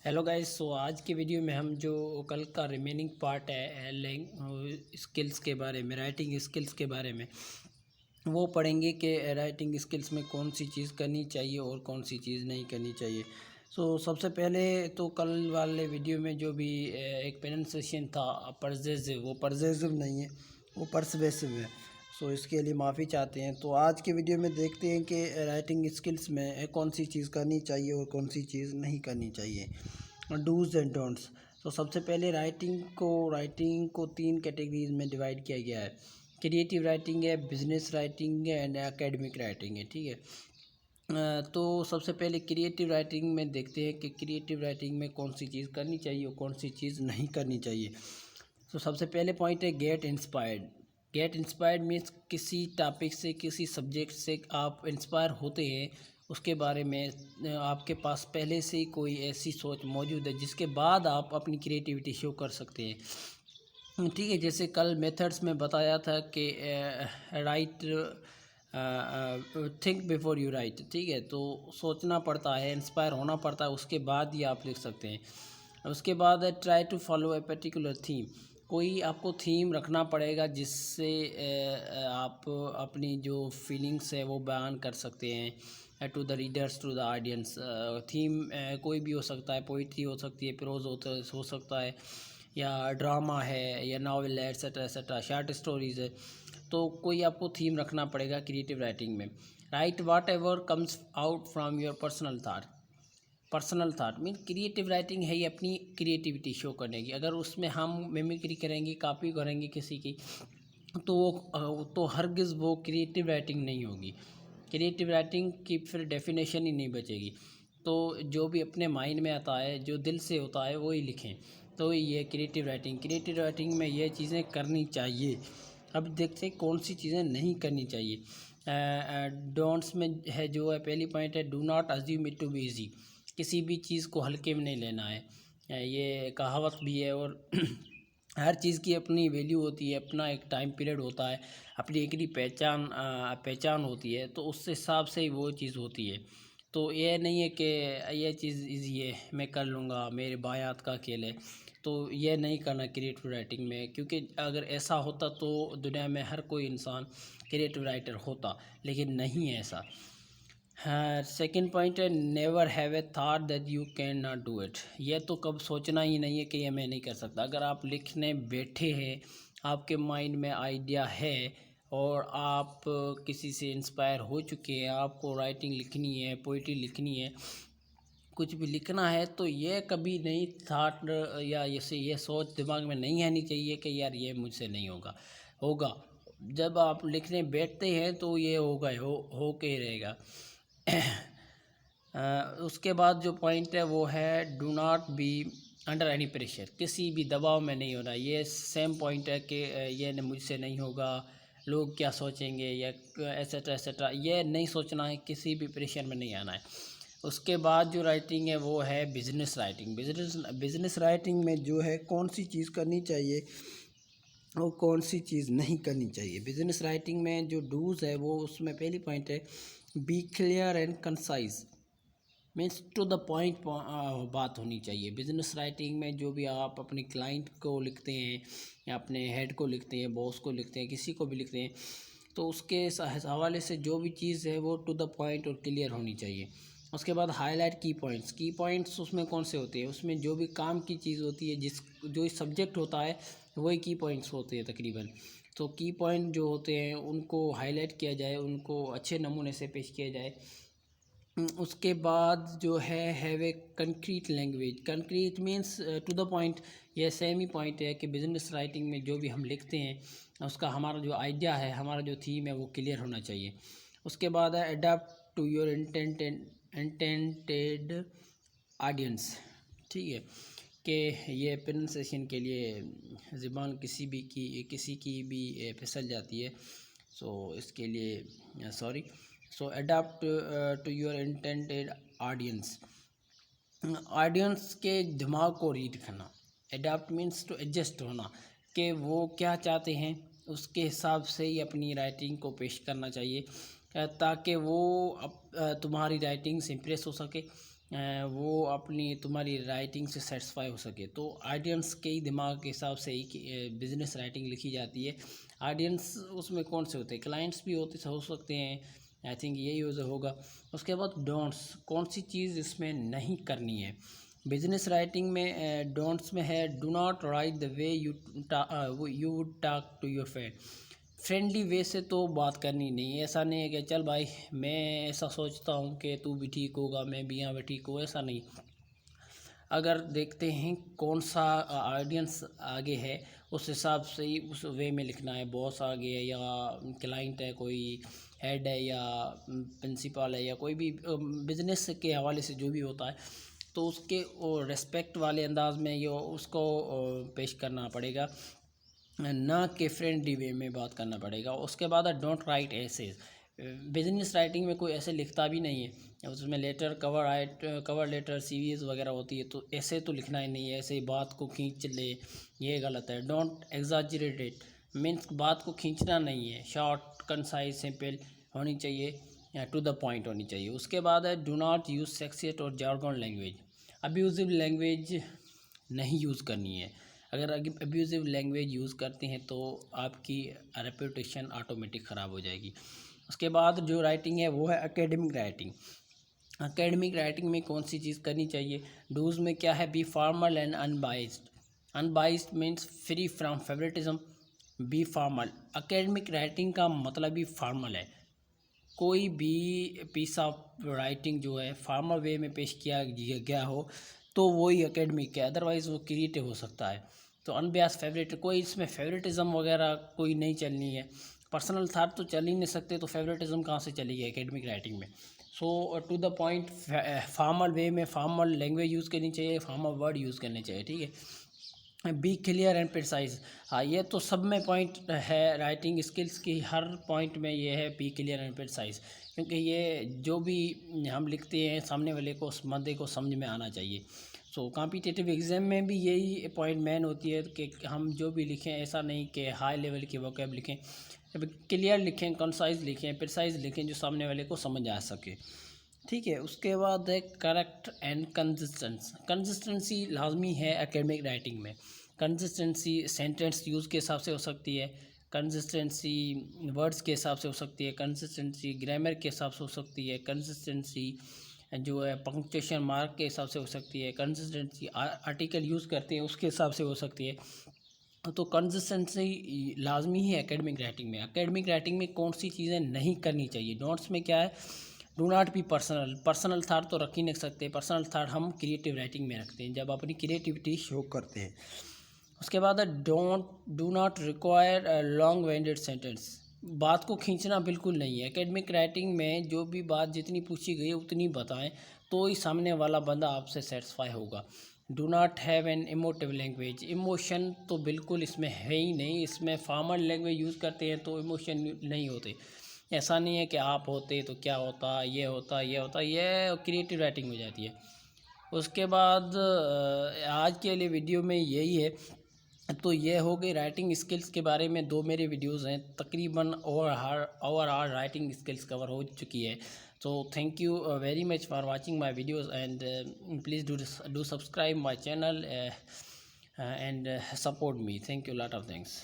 Hello guys. सो आज की video में हम जो कल का रिमेनिंग पार्ट है स्किल्स के बारे में, राइटिंग स्किल्स के बारे में वो पढ़ेंगे कि राइटिंग स्किल्स में कौन सी चीज़ करनी चाहिए और कौन सी चीज़ नहीं करनी चाहिए। सबसे पहले तो कल वाले वीडियो में जो भी एक प्रोनाउंसिएशन था परजेसिव, वो परजेसिव नहीं है, वो परसवेसिव है। इसके लिए माफ़ी चाहते हैं। तो आज के वीडियो में देखते हैं कि राइटिंग स्किल्स में कौन सी चीज़ करनी चाहिए और कौन सी चीज़ नहीं करनी चाहिए, डूज़ एंड डोंट्स। सबसे पहले राइटिंग को तीन कैटेगरीज में डिवाइड किया गया है। क्रिएटिव राइटिंग है, बिजनेस राइटिंग है एंड एकेडमिक राइटिंग है। ठीक है। तो सबसे पहले क्रिएटिव राइटिंग में देखते हैं कि क्रिएटिव राइटिंग में कौन सी चीज़ करनी चाहिए और कौन सी चीज़ नहीं करनी चाहिए। सबसे पहले पॉइंट है get inspired. Get inspired means किसी टॉपिक से, किसी सब्जेक्ट से आप इंस्पायर होते हैं, उसके बारे में आपके पास पहले से ही कोई ऐसी सोच मौजूद है जिसके बाद आप अपनी क्रिएटिविटी शो कर सकते हैं। ठीक है। जैसे कल मेथड्स में बताया था कि right, think before you right. ठीक है। तो सोचना पड़ता है, इंस्पायर होना पड़ता है, उसके बाद ही आप लिख सकते हैं। उसके बाद है try to follow a particular theme. कोई आपको थीम रखना पड़ेगा जिससे आप अपनी जो फीलिंग्स है वो बयान कर सकते हैं to the readers, to the audience. Theme कोई भी हो सकता है, पोइट्री हो सकती है, प्रोज हो सकता है, या ड्रामा है, या नावल है, एट्सेट्रा एट्सेट्रा, शॉर्ट स्टोरीज़ है। तो कोई आपको थीम रखना पड़ेगा क्रिएटिव राइटिंग में। Write whatever comes out from your personal thought mean creative writing है ये अपनी क्रिएटिविटी शो करने की। अगर उसमें हम मिमिक्री करेंगे, कॉपी करेंगे किसी की, तो हरगिज़ वो क्रिएटिव राइटिंग नहीं होगी। क्रिएटिव राइटिंग की फिर डेफिनेशन ही नहीं बचेगी। तो जो भी अपने माइंड में आता है, जो दिल से होता है, वो ही लिखें। तो ये क्रिएटिव राइटिंग में ये चीज़ें करनी चाहिए। अब देखते हैं कौन सी चीज़ें नहीं करनी चाहिए। डोंट्स में है जो है, पहली पॉइंट है do not assume it to be easy. किसी भी चीज़ को हल्के में नहीं लेना है। ये कहावत भी है। और हर चीज़ की अपनी वैल्यू होती है, अपना एक टाइम पीरियड होता है, अपनी एक ही पहचान होती है। तो उस हिसाब से ही वो चीज़ होती है। तो ये नहीं है कि ये चीज़ ईजी है, मैं कर लूँगा, मेरे बाएं हाथ का खेल है। तो ये नहीं करना क्रिएटिव राइटिंग में, क्योंकि अगर ऐसा होता तो दुनिया में हर कोई इंसान क्रिएटिव राइटर होता, लेकिन नहीं है ऐसा। हाँ, सेकंड पॉइंट है never have a thought that you can not do it. ये तो कब सोचना ही नहीं है कि ये मैं नहीं कर सकता। अगर आप लिखने बैठे हैं, आपके माइंड में आइडिया है और आप किसी से इंस्पायर हो चुके हैं, आपको राइटिंग लिखनी है, पोइट्री लिखनी है, कुछ भी लिखना है, तो ये कभी नहीं थाट या ये सोच दिमाग में नहीं आनी चाहिए कि यार ये मुझसे नहीं होगा। होगा। जब आप लिखने बैठते हैं तो ये होगा, हो के ही रहेगा। उसके बाद जो पॉइंट है वो है do not be under any pressure. किसी भी दबाव में नहीं होना। ये सेम पॉइंट है कि ये मुझसे नहीं होगा, लोग क्या सोचेंगे, या एसेट्रा एसेट्रा, ये नहीं सोचना है, किसी भी प्रेशर में नहीं आना है। उसके बाद जो राइटिंग है वो है बिजनेस राइटिंग। बिजनेस राइटिंग में जो है कौन सी चीज़ करनी चाहिए और कौन सी चीज़ नहीं करनी चाहिए। बिजनेस राइटिंग में जो डूज़ है वो, उसमें पहली पॉइंट है be clear and concise. Means to the point बात होनी चाहिए। बिजनेस राइटिंग में जो भी आप अपने क्लाइंट को लिखते हैं, या अपने हेड को लिखते हैं, बॉस को लिखते हैं, किसी को भी लिखते हैं, तो उसके हवाले से जो भी चीज़ है वो टू द पॉइंट और क्लियर होनी चाहिए। उसके बाद हाईलाइट की पॉइंट्स उसमें कौन से होते हैं, उसमें जो भी काम की चीज़ होती है, जो सब्जेक्ट होता है, वही की पॉइंट्स होते हैं तकरीबन। तो की पॉइंट जो होते हैं उनको हाईलाइट किया जाए, उनको अच्छे नमूने से पेश किया जाए। उसके बाद जो है have a concrete language. Concrete means to the point. यह सेम ही पॉइंट है कि बिजनेस राइटिंग में जो भी हम लिखते हैं, उसका हमारा जो आइडिया है, हमारा जो थीम है, वो क्लियर होना चाहिए। उसके बाद है adapt to your intended audience. ठीक है। कि ये प्रोनाउंसिएशन के लिए ज़बान किसी की भी फिसल जाती है। इसके लिए sorry. Adapt to your intended audience. Audience के दिमाग को रीड करना। अडेप्ट मीन्स टू एडजस्ट होना, कि वो क्या चाहते हैं, उसके हिसाब से ही अपनी राइटिंग को पेश करना चाहिए, ताकि वो तुम्हारी राइटिंग से इम्प्रेस हो सके, वो अपनी तुम्हारी राइटिंग से सेटिस्फाई हो सके। तो ऑडियंस के ही दिमाग के हिसाब से ही बिजनेस राइटिंग लिखी जाती है। ऑडियंस उसमें कौन से होते हैं, क्लाइंट्स भी होते हो सकते हैं, आई थिंक यही यूज़ होगा। उसके बाद डोंट्स, कौन सी चीज़ इसमें नहीं करनी है। बिजनेस राइटिंग में डोंट्स में है, do not write the way you would talk to your friend. Friendly way से तो बात करनी नहीं है। ऐसा नहीं है कि चल भाई मैं ऐसा सोचता हूँ कि तू भी ठीक होगा, मैं भी यहाँ पे ठीक हूँ, ऐसा नहीं। अगर देखते हैं कौन सा ऑडियंस आगे है, उस हिसाब से ही उस वे में लिखना है। बॉस आगे है या क्लाइंट है, कोई हेड है या प्रिंसिपल है या कोई भी बिजनेस के हवाले से जो भी होता है, तो उसके रेस्पेक्ट वाले अंदाज में ये उसको पेश करना पड़ेगा, ना कि फ्रेंडली वे में बात करना पड़ेगा। उसके बाद डोंट राइट ऐसेज। बिजनेस राइटिंग में कोई ऐसे लिखता भी नहीं है, उसमें लेटर कवर लेटर सीरीज वगैरह होती है, तो ऐसे तो लिखना ही नहीं है, ऐसे ही बात को खींच ले, ये गलत है। डोंट एग्जाजरेट इट, मीन्स बात को खींचना नहीं है, शॉर्ट कंसाइज सिंपल होनी चाहिए, टू द पॉइंट होनी चाहिए। उसके बाद है डू नॉट यूज़ सेक्सियट और जार्गन लैंग्वेज। अब्यूजिव लैंग्वेज नहीं यूज़ करनी है। अगर अब्यूजिव लैंग्वेज यूज़ करते हैं तो आपकी रेपुटेशन ऑटोमेटिक ख़राब हो जाएगी। उसके बाद जो राइटिंग है वो है एकेडमिक राइटिंग। एकेडमिक राइटिंग में कौन सी चीज़ करनी चाहिए, डूज में क्या है, B formal and unbiased. Unbiased means free from favouritism, B formal. Academic writing का मतलब ही फॉर्मल है। कोई भी पीस ऑफ राइटिंग जो है फॉर्मल वे में पेश किया गया हो तो वही एकेडमिक है, अदरवाइज़ वो क्रिएटिव हो सकता है। तो अनबियास फेवरेट, कोई इसमें फेवरेटिज़म वगैरह कोई नहीं चलनी है। पर्सनल थाट तो चल ही नहीं सकते, तो फेवरेटिज़म कहाँ से चलेगी एकेडमिक राइटिंग में। So to the point, formal way में फॉर्मल लैंग्वेज यूज़ करनी चाहिए, फॉर्मल वर्ड यूज़ करने चाहिए, ठीक है। Be clear and precise. हाँ, ये तो सब में पॉइंट है राइटिंग स्किल्स की, हर पॉइंट में ये है बी क्लियर एंड प्रिसाइज, क्योंकि ये जो भी हम लिखते हैं सामने वाले को, उस बंदे को समझ में आना चाहिए। सो कॉम्पिटिटिव एग्ज़ाम में भी यही पॉइंट मेन होती है कि हम जो भी लिखें ऐसा नहीं कि हाई लेवल की वोकैब लिखें, क्लियर लिखें, कंसाइज लिखें, प्रिसाइज लिखें, जो सामने वाले को समझ आ सके, ठीक है। उसके बाद है करेक्ट एंड कंसिस्टेंसी लाजमी है एकेडमिक राइटिंग में। कंसिस्टेंसी सेंटेंस यूज़ के हिसाब से हो सकती है, कंसिस्टेंसी वर्ड्स के हिसाब से हो सकती है, कंसिस्टेंसी ग्रामर के हिसाब से हो सकती है, कंसिस्टेंसी जो है पंक्चुएशन मार्क के हिसाब से हो सकती है, कंसिस्टेंसी आर्टिकल यूज़ करते हैं उसके हिसाब से हो सकती है। तो कंसिस्टेंसी लाजमी है एकेडमिक राइटिंग में। एकेडमिक राइटिंग में कौन सी चीज़ें नहीं करनी चाहिए, नोट्स में क्या है, do not be personal thought तो रख ही नहीं सकते। पर्सनल थाट हम क्रिएटिव राइटिंग में रखते हैं जब अपनी क्रिएटिविटी शो करते हैं। उसके बाद do not require long winded sentence. बात को खींचना बिल्कुल नहीं है। एकेडमिक राइटिंग में जो भी बात जितनी पूछी गई है उतनी बताएं, तो ही सामने वाला बंदा आपसे सेटिस्फाई होगा। Do not have an emotive language. Emotion तो बिल्कुल इसमें है ही नहीं। इसमें फॉर्मल लैंग्वेज यूज़ करते हैं तो इमोशन नहीं होते। ऐसा नहीं है कि आप होते तो क्या होता, ये होता, ये होता, ये क्रिएटिव राइटिंग हो जाती है। उसके बाद आज के लिए वीडियो में यही है। तो ये हो गई राइटिंग स्किल्स के बारे में। 2 मेरे वीडियोस हैं, तकरीबन ओवरऑल राइटिंग स्किल्स कवर हो चुकी है। So thank you very much for watching my videos and please do subscribe my channel and support me. Thank you, lot of thanks.